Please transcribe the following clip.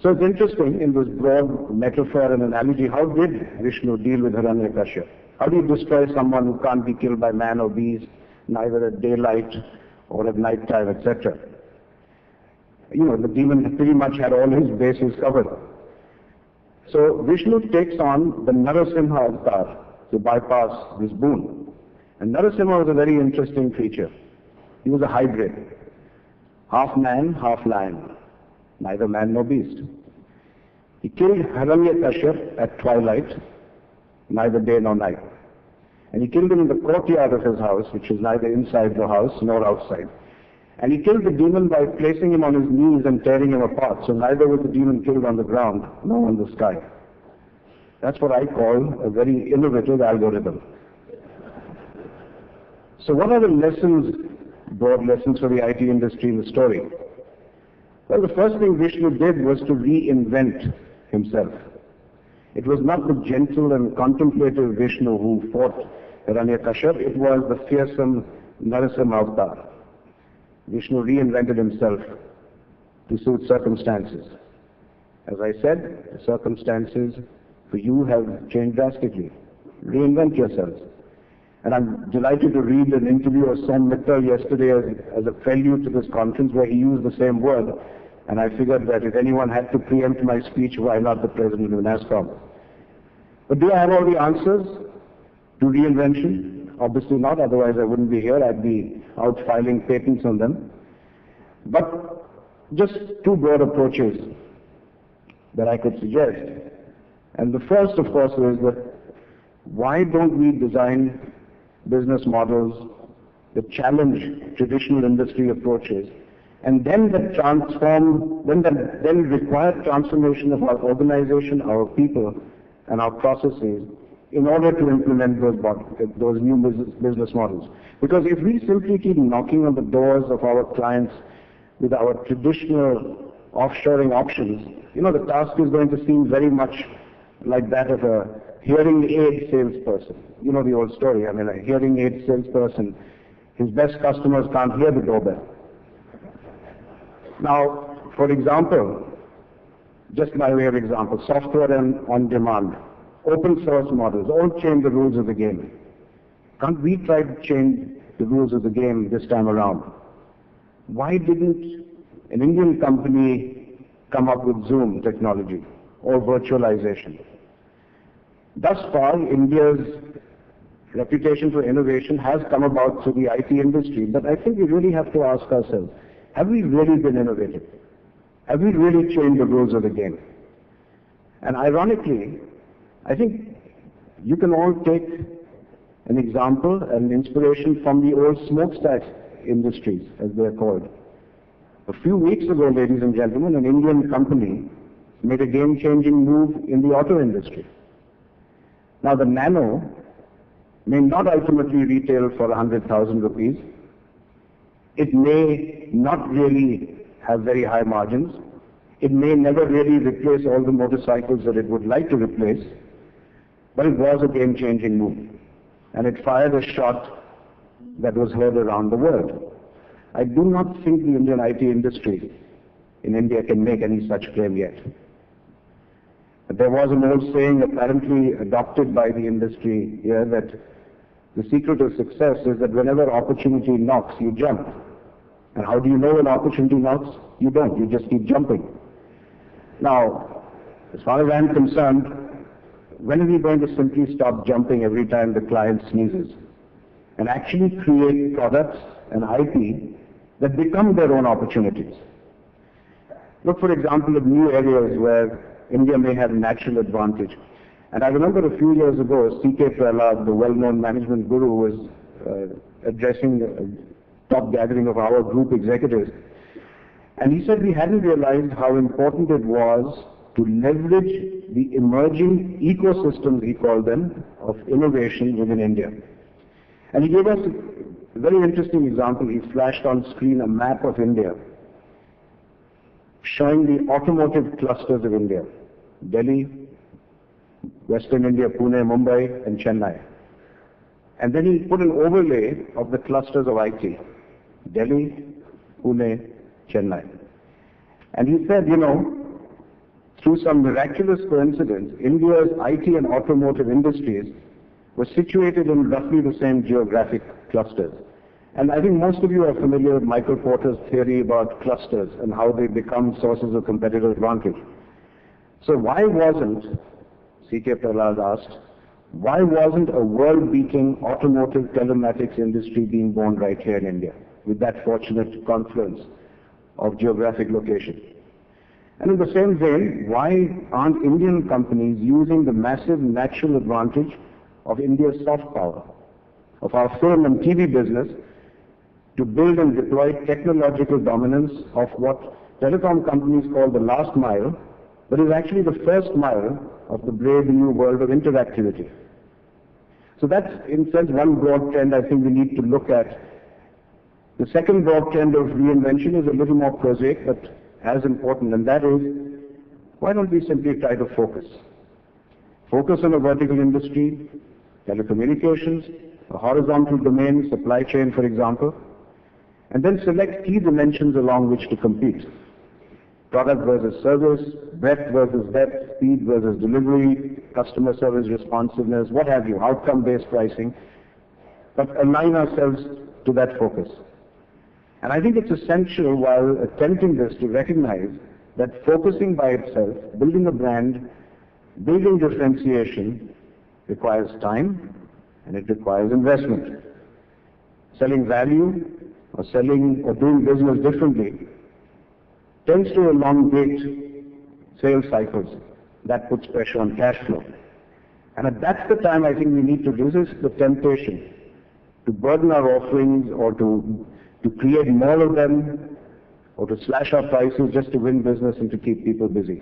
So it's interesting in this broad metaphor and analogy, how did Vishnu deal with Hiranyakashipu? How do you destroy someone who can't be killed by man or beast, neither at daylight or at night time, etc.? You know, the demon pretty much had all his bases covered. So Vishnu takes on the Narasimha avatar to bypass this boon. And Narasimha was a very interesting creature. He was a hybrid. Half man, half lion. Neither man nor beast. He killed Hiranyakashipu at twilight, neither day nor night. And he killed him in the courtyard of his house, which is neither inside the house nor outside. And he killed the demon by placing him on his knees and tearing him apart. So neither was the demon killed on the ground nor on the sky. That's what I call a very innovative algorithm. So what are the lessons, broad lessons for the IT industry in the story? Well, the first thing Vishnu did was to reinvent himself. It was not the gentle and contemplative Vishnu who fought Hiranyakashipu, it was the fearsome Narasimha avatar. Vishnu reinvented himself to suit circumstances. As I said, the circumstances for you have changed drastically. Reinvent yourselves. And I'm delighted to read an interview of Som Mittal yesterday as a prelude to this conference where he used the same word. And I figured that if anyone had to preempt my speech, why not the president of NASSCOM? But do I have all the answers to reinvention? Obviously not, otherwise I wouldn't be here. I'd be out filing patents on them. But just two broad approaches that I could suggest. And the first, of course, is that why don't we design business models that challenge traditional industry approaches and then that then require transformation of our organization, our people, and our processes in order to implement those new business models. Because if we simply keep knocking on the doors of our clients with our traditional offshoring options, you know, the task is going to seem very much like that of a hearing aid salesperson. You know the old story. I mean, a hearing aid salesperson, his best customers can't hear the doorbell. Now, for example, just by way of example, software and on demand, open source models, all change the rules of the game. Can't we try to change the rules of the game this time around? Why didn't an Indian company come up with Zoom technology or virtualization? Thus far, India's reputation for innovation has come about through the IT industry, but I think we really have to ask ourselves, have we really been innovative? Have we really changed the rules of the game? And ironically, I think you can all take an example, an inspiration from the old smokestack industries, as they are called. A few weeks ago, ladies and gentlemen, an Indian company made a game-changing move in the auto industry. Now, the Nano may not ultimately retail for 100,000 rupees. It may not really have very high margins. It may never really replace all the motorcycles that it would like to replace, but it was a game-changing move. And it fired a shot that was heard around the world. I do not think the Indian IT industry in India can make any such claim yet. But there was an old saying apparently adopted by the industry here that the secret of success is that whenever opportunity knocks, you jump. And how do you know when opportunity knocks? You don't. You just keep jumping. Now, as far as I'm concerned, when are we going to simply stop jumping every time the client sneezes and actually create products and IP that become their own opportunities? Look, for example, at new areas where India may have natural advantage. And I remember a few years ago, C.K. Prahlad, the well-known management guru, was addressing a top gathering of our group executives. And he said we hadn't realized how important it was to leverage the emerging ecosystems, he called them, of innovation within India. And he gave us a very interesting example. He flashed on screen a map of India showing the automotive clusters of India: Delhi, Western India, Pune, Mumbai, and Chennai. And then he put an overlay of the clusters of IT: Delhi, Pune, Chennai. And he said, you know, through some miraculous coincidence, India's IT and automotive industries were situated in roughly the same geographic clusters. And I think most of you are familiar with Michael Porter's theory about clusters and how they become sources of competitive advantage. So why wasn't, C.K. Prahlad asked, why wasn't a world-beating automotive telematics industry being born right here in India with that fortunate confluence of geographic location? And in the same vein, why aren't Indian companies using the massive natural advantage of India's soft power, of our film and TV business, to build and deploy technological dominance of what telecom companies call the last mile, but is actually the first mile of the brave new world of interactivity? So that's, in a sense, one broad trend I think we need to look at. The second broad trend of reinvention is a little more prosaic, but as important, and that is, why don't we simply try to focus? Focus on a vertical industry, telecommunications, a horizontal domain, supply chain, for example, and then select key dimensions along which to compete. Product versus service, breadth versus depth, speed versus delivery, customer service responsiveness, what have you, outcome-based pricing, but align ourselves to that focus. And I think it's essential while attempting this to recognize that focusing by itself, building a brand, building differentiation requires time and it requires investment. Selling value or selling or doing business differently tends to elongate sales cycles. That puts pressure on cash flow. And that's the time I think we need to resist the temptation to burden our offerings or to create more of them or to slash our prices just to win business and to keep people busy.